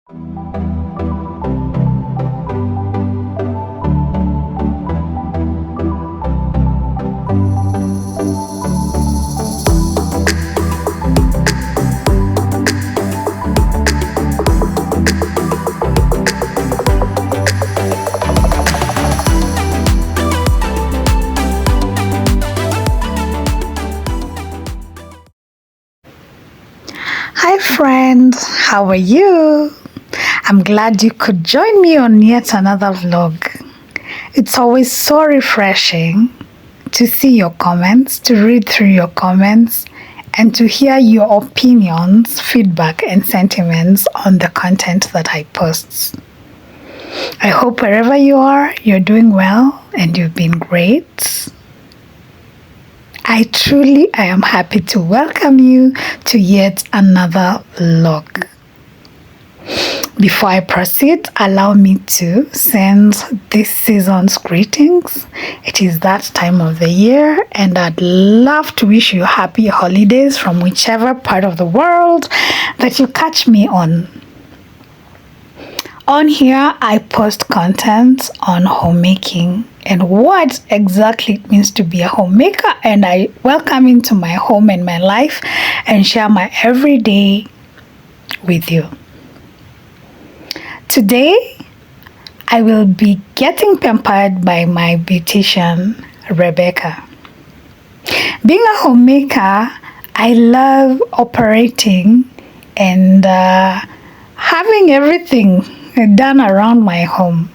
Hi friends, how are you? I'm glad you could join me on yet another vlog. It's always so refreshing to see your comments, to read through your comments, and to hear your opinions, feedback, and sentiments on the content that I post. I hope wherever you are, you're doing well and you've been great. I am happy to welcome you to yet another vlog. Before I proceed, allow me to send this season's greetings. It is that time of the year, and I'd love to wish you happy holidays from whichever part of the world that you catch me on. On here, I post content on homemaking and what exactly it means to be a homemaker, and I welcome into my home and my life and share my everyday with you. Today, I will be getting pampered by my beautician, Rebecca. Being a homemaker, I love operating and having everything done around my home.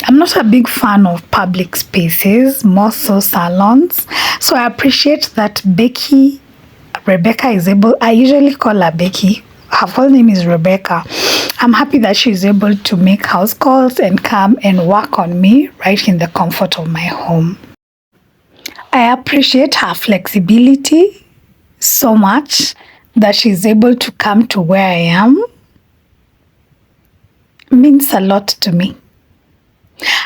I'm not a big fan of public spaces, more so salons. So I appreciate that Rebecca is able, I usually call her Becky. Her full name is Rebecca. I'm happy that she's able to make house calls and come and work on me right in the comfort of my home. I appreciate her flexibility so much that she's able to come to where I am. It means a lot to me.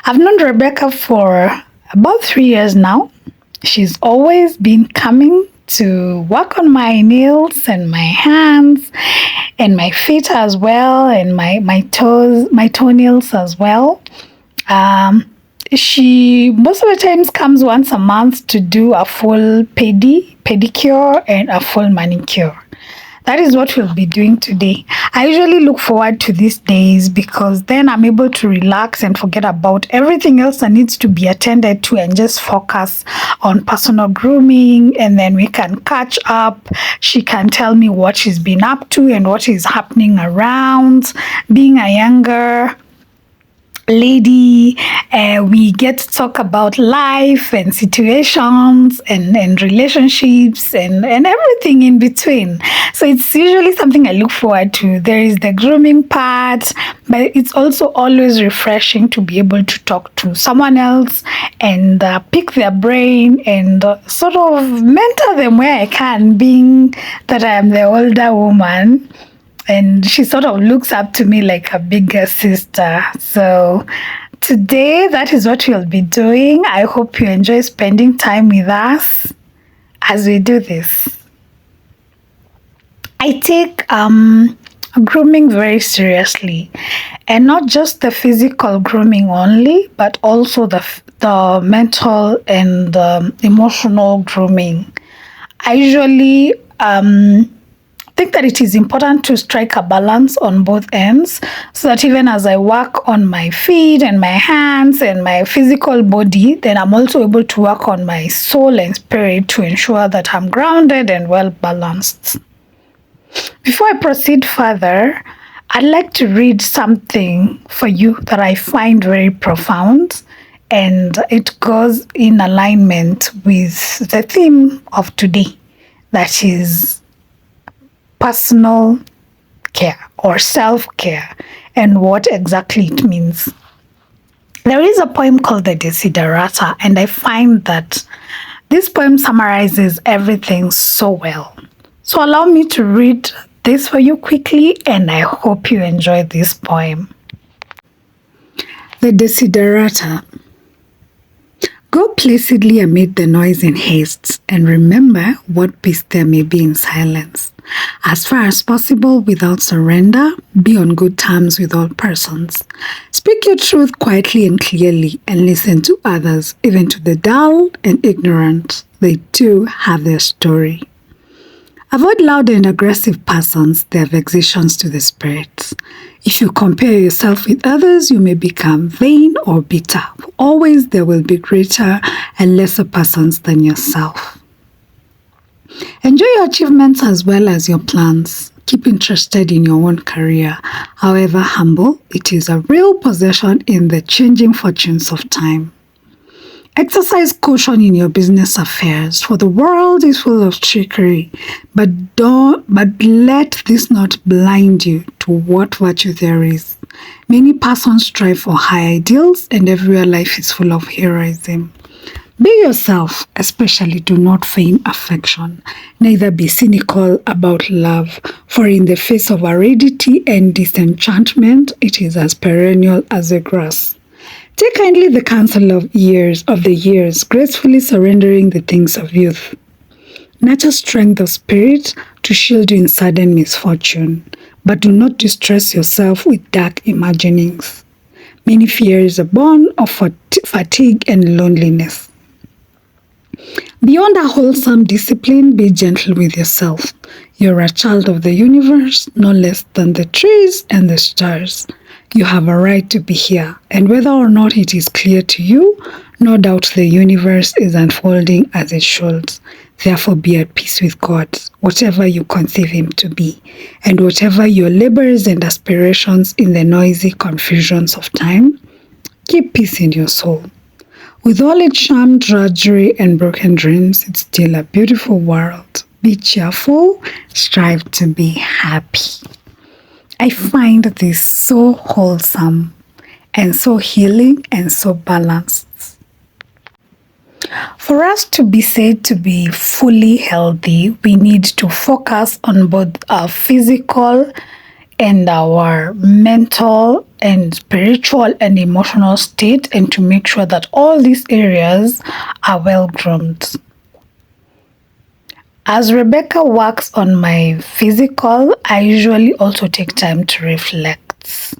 I've known Rebecca for about 3 years now. She's always been coming to work on my nails and my hands and my feet as well, and my toenails as well. She most of the times comes once a month to do a full pedicure and a full manicure. That is what we'll be doing today. I usually look forward to these days because then I'm able to relax and forget about everything else that needs to be attended to and just focus on personal grooming, and then we can catch up. She can tell me what she's been up to and what is happening around. Being a younger lady, we get to talk about life and situations and relationships and everything in between. So it's usually something I look forward to. There is the grooming part, but it's also always refreshing to be able to talk to someone else and pick their brain and sort of mentor them where I can, being that I am the older woman. And she sort of looks up to me like a bigger sister. So today, that is what we'll be doing. I hope you enjoy spending time with us as we do this. I take grooming very seriously, and not just the physical grooming only, but also the mental and emotional grooming. I usually think that it is important to strike a balance on both ends, so that even as I work on my feet and my hands and my physical body, then I'm also able to work on my soul and spirit to ensure that I'm grounded and well balanced. Before I proceed further, I'd like to read something for you that I find very profound, and it goes in alignment with the theme of today, that is personal care or self-care and what exactly it means. There is a poem called The Desiderata, and I find that this poem summarizes everything so well. So allow me to read this for you quickly, and I hope you enjoy this poem. The Desiderata. Go placidly amid the noise and haste, and remember what peace there may be in silence. As far as possible, without surrender, be on good terms with all persons. Speak your truth quietly and clearly, and listen to others, even to the dull and ignorant. They too have their story. Avoid loud and aggressive persons, their vexations to the spirit. If you compare yourself with others, you may become vain or bitter. Always there will be greater and lesser persons than yourself. Enjoy your achievements as well as your plans. Keep interested in your own career. However humble, it is a real possession in the changing fortunes of time. Exercise caution in your business affairs, for the world is full of trickery, but let this not blind you to what virtue there is. Many persons strive for high ideals, and everywhere life is full of heroism. Be yourself, especially do not feign affection, neither be cynical about love, for in the face of aridity and disenchantment, it is as perennial as the grass. Take kindly the counsel of the years, gracefully surrendering the things of youth. Nurture strength of spirit to shield you in sudden misfortune, but do not distress yourself with dark imaginings. Many fears are born of fatigue and loneliness. Beyond a wholesome discipline, be gentle with yourself. You're a child of the universe, no less than the trees and the stars. You have a right to be here, and whether or not it is clear to you, no doubt the universe is unfolding as it should. Therefore, be at peace with God, whatever you conceive Him to be, and whatever your labors and aspirations in the noisy confusions of time, keep peace in your soul. With all its charm, drudgery, and broken dreams, it's still a beautiful world. Be cheerful, strive to be happy. I find this so wholesome and so healing and so balanced. For us to be said to be fully healthy, we need to focus on both our physical and our mental and spiritual and emotional state, and to make sure that all these areas are well groomed. As Rebecca works on my physical, I usually also take time to reflect.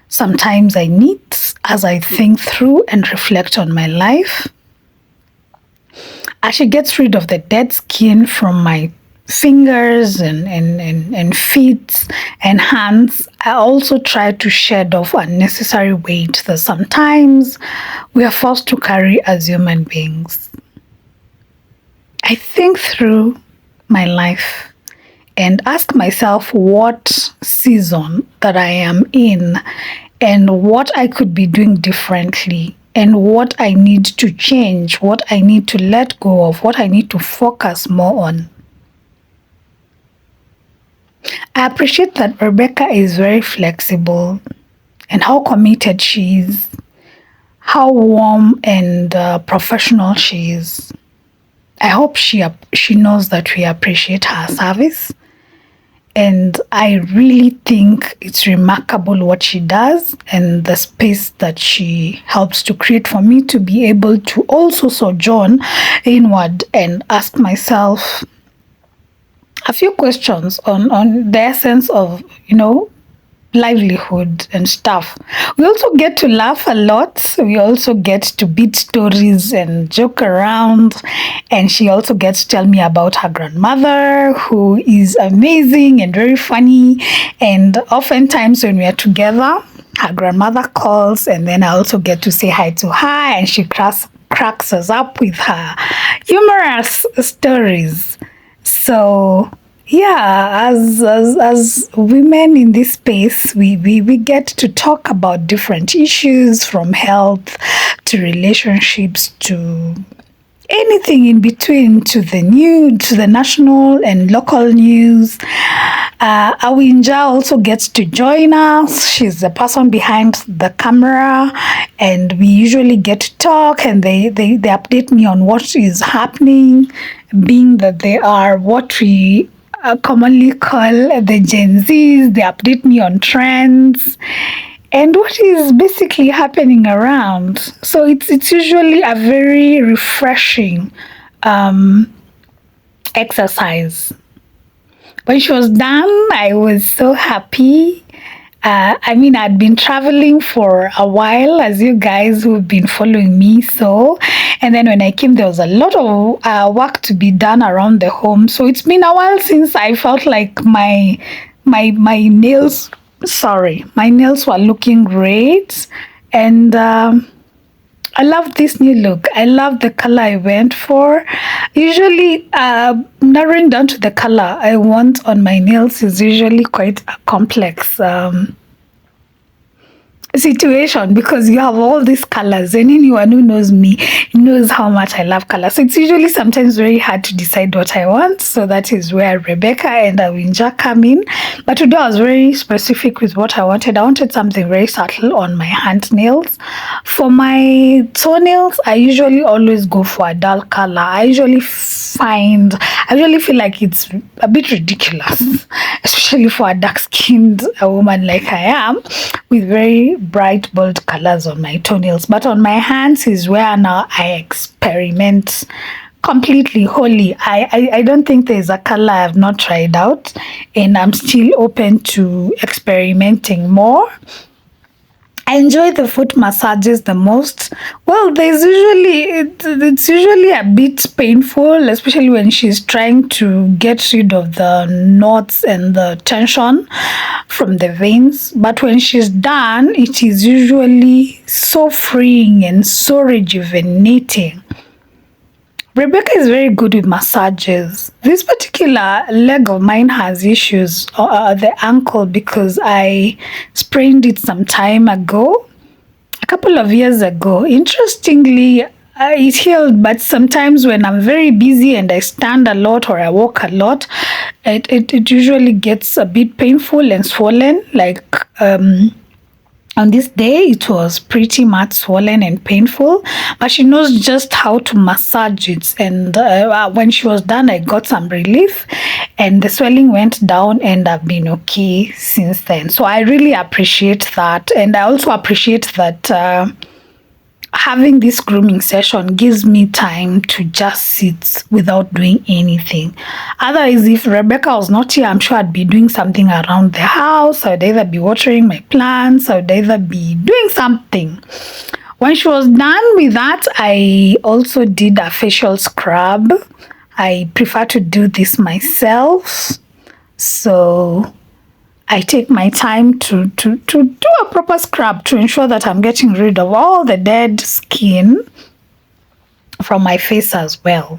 Sometimes I knit as I think through and reflect on my life. As she gets rid of the dead skin from my fingers and feet and hands, I also try to shed off unnecessary weight that sometimes we are forced to carry as human beings. I think through my life and ask myself what season that I am in and what I could be doing differently and what I need to change, what I need to let go of, what I need to focus more on. I appreciate that Rebecca is very flexible and how committed she is, how warm and professional she is. I hope she knows that we appreciate her service, and I really think it's remarkable what she does and the space that she helps to create for me to be able to also sojourn inward and ask myself a few questions on the essence of, livelihood and stuff. We also get to laugh a lot. We also get to beat stories and joke around. And she also gets to tell me about her grandmother, who is amazing and very funny. And oftentimes when we are together, her grandmother calls, and then I also get to say hi to her, and she cracks us up with her humorous stories. So yeah, as women in this space, we get to talk about different issues, from health to relationships to anything in between, to the national and local news. Awinja also gets to join us. She's the person behind the camera, and we usually get to talk, and they update me on what is happening, being that they are what we commonly call the Gen Zs. They update me on trends, and what is basically happening around. So it's usually a very refreshing exercise. When she was done, I was so happy. I'd been traveling for a while, as you guys who've been following me so. And then when I came, there was a lot of work to be done around the home. So it's been a while since I felt like my nails, my nails were looking great. And I love this new look. I love the color I went for. Usually, narrowing down to the color I want on my nails is usually quite a complex situation, because you have all these colors, and anyone who knows me knows how much I love colors. So it's usually sometimes very hard to decide what I want. So that is where Rebecca and Awinja come in. But today I was very specific with what I wanted. I wanted something very subtle on my hand nails. For my toenails, I usually always go for a dull color. I usually feel like it's a bit ridiculous, especially for a dark-skinned woman like I am, with very bright, bold colors on my toenails. But on my hands is where now I experiment completely, wholly. I don't think there's a color I have not tried out, and I'm still open to experimenting more. I enjoy the foot massages the most. Well, it's usually a bit painful, especially when she's trying to get rid of the knots and the tension from the veins. But when she's done, it is usually so freeing and so rejuvenating. Rebecca is very good with massages. This particular leg of mine has issues, the ankle, because I sprained it some time ago, a couple of years ago. Interestingly, it healed, but sometimes when I'm very busy and I stand a lot or I walk a lot, it usually gets a bit painful and swollen, like on this day, it was pretty much swollen and painful, but she knows just how to massage it. And when she was done, I got some relief and the swelling went down, and I've been okay since then. So I really appreciate that. And I also appreciate that having this grooming session gives me time to just sit without doing anything. Otherwise, if Rebecca was not here, I'm sure I'd be doing something around the house. I'd either be watering my plants, I'd either be doing something. When she was done with that, I also did a facial scrub. I prefer to do this myself, so I take my time to do a proper scrub to ensure that I'm getting rid of all the dead skin from my face as well.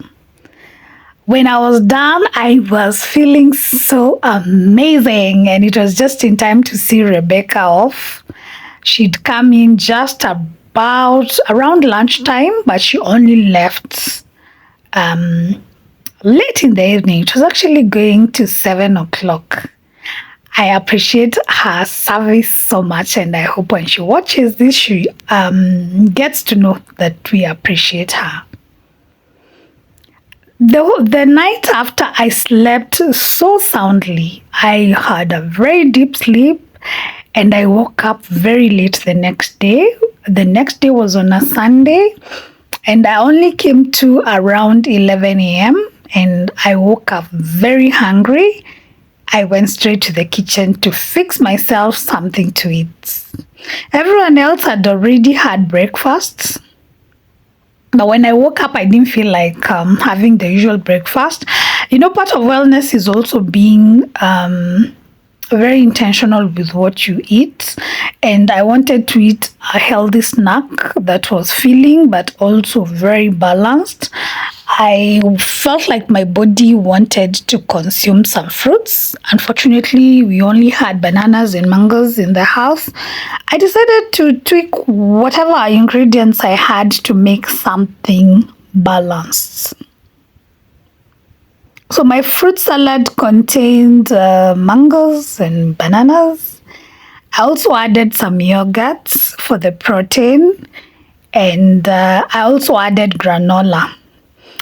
When I was done, I was feeling so amazing, and it was just in time to see Rebecca off. She'd come in just about around lunchtime, but she only left late in the evening. It was actually going to 7 o'clock. I appreciate her service so much, and I hope when she watches this, she gets to know that we appreciate her. The night after, I slept so soundly. I had a very deep sleep, and I woke up very late the next day. The next day was on a Sunday, and I only came to around 11 a.m. and I woke up very hungry. I went straight to the kitchen to fix myself something to eat. Everyone else had already had breakfast, but when I woke up, I didn't feel like having the usual breakfast. You know, part of wellness is also being very intentional with what you eat, and I wanted to eat a healthy snack that was filling but also very balanced. I felt like my body wanted to consume some fruits. Unfortunately, we only had bananas and mangoes in the house. I decided to tweak whatever ingredients I had to make something balanced. So my fruit salad contained mangoes and bananas. I also added some yogurt for the protein, and I also added granola.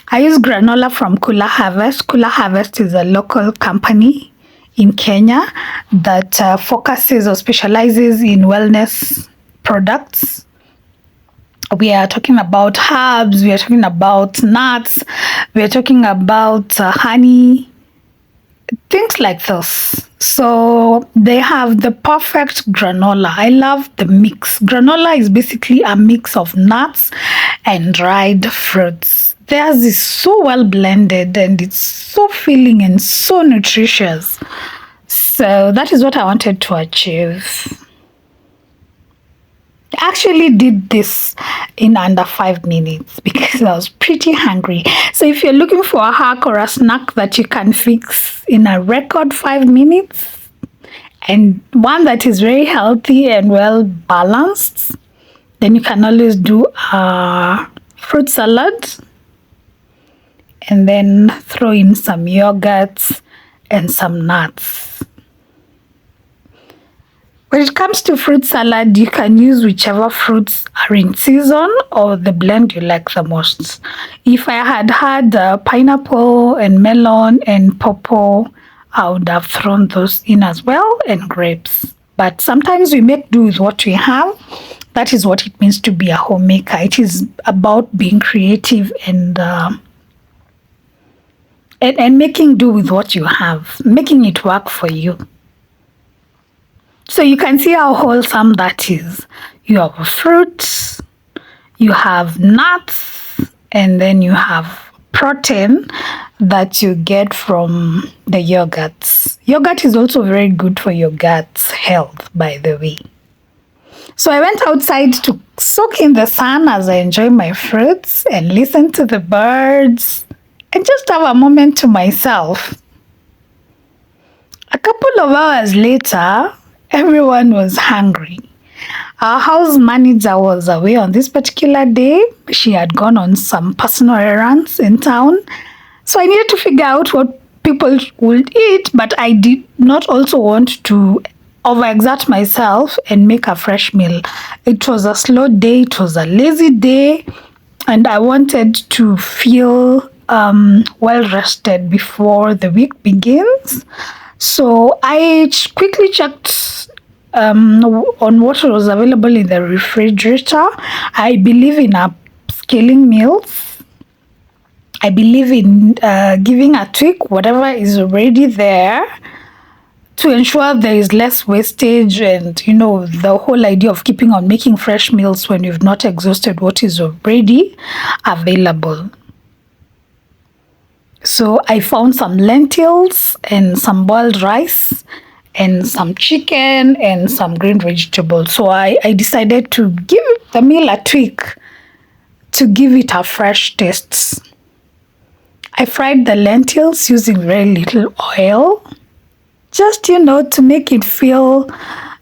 I use granola from Kula Harvest. Kula Harvest is a local company in Kenya that focuses or specializes in wellness products. We are talking about herbs, we are talking about nuts, we are talking about honey, things like this. So they have the perfect granola. I love the mix. Granola is basically a mix of nuts and dried fruits. Theirs is so well blended and it's so filling and so nutritious. So that is what I wanted to achieve. I actually did this in under 5 minutes because I was pretty hungry. So if you're looking for a hack or a snack that you can fix in a record 5 minutes and one that is very healthy and well balanced, then you can always do a fruit salad and then throw in some yogurt and some nuts. When it comes to fruit salad, you can use whichever fruits are in season or the blend you like the most. If I had pineapple and melon and pawpaw, I would have thrown those in as well, and grapes. But sometimes we make do with what we have. That is what it means to be a homemaker. It is about being creative and making do with what you have, making it work for you. So you can see how wholesome that is. You have fruits, you have nuts, and then you have protein that you get from the yogurts. Yogurt is also very good for your gut's health, by the way. So I went outside to soak in the sun as I enjoy my fruits and listen to the birds and just have a moment to myself. A couple of hours later, everyone was hungry. Our house manager was away on this particular day. She had gone on some personal errands in town. So I needed to figure out what people would eat, but I did not also want to overexert myself and make a fresh meal. It was a slow day, it was a lazy day, and I wanted to feel well rested before the week begins. So I quickly checked on what was available in the refrigerator. I believe in upscaling meals. I believe in giving a tweak whatever is already there to ensure there is less wastage and, the whole idea of keeping on making fresh meals when you've not exhausted what is already available. So I found some lentils and some boiled rice and some chicken and some green vegetables. So I decided to give the meal a tweak to give it a fresh taste. I fried the lentils using very little oil, just, to make it feel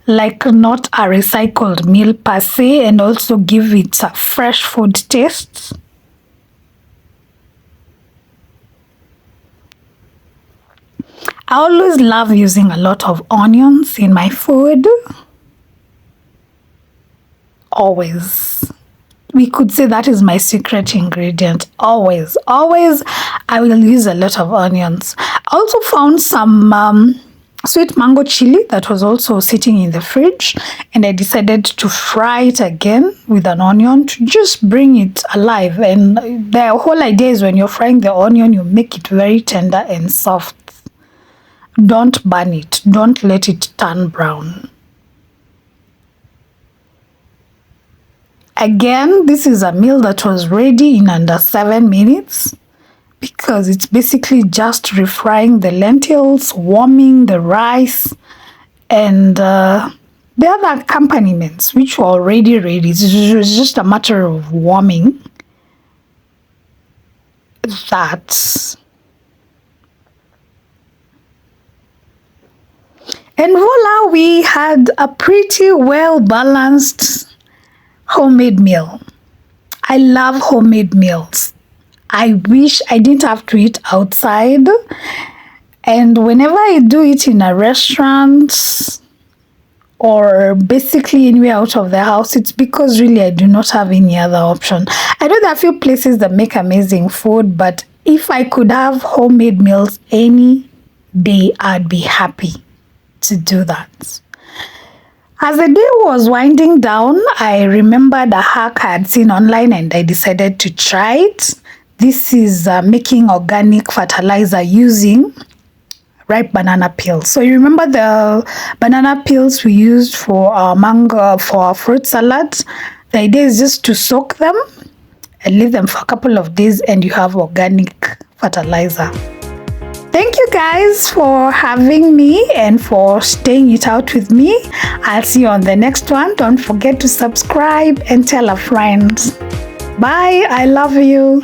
like not a recycled meal per se, and also give it a fresh food taste. I always love using a lot of onions in my food. Always. We could say that is my secret ingredient. Always. Always, I will use a lot of onions. I also found some sweet mango chili that was also sitting in the fridge, and I decided to fry it again with an onion to just bring it alive. And the whole idea is when you're frying the onion, you make it very tender and soft. Don't burn it. Don't let it turn brown. Again, this is a meal that was ready in under 7 minutes because it's basically just refrying the lentils, warming the rice, and the other accompaniments which were already ready. It was just a matter of warming that. And voila, we had a pretty well balanced homemade meal. I love homemade meals. I wish I didn't have to eat outside. And whenever I do it in a restaurant or basically anywhere out of the house, it's because really I do not have any other option. I know there are a few places that make amazing food, but if I could have homemade meals any day, I'd be happy to do that. As the day was winding down, I remembered a hack I had seen online and I decided to try it. This is making organic fertilizer using ripe banana peels. So you remember the banana peels we used for our mango, for our fruit salads? The idea is just to soak them and leave them for a couple of days and you have organic fertilizer. Thank you guys for having me and for staying it out with me. I'll see you on the next one. Don't forget to subscribe and tell a friend. Bye. I love you.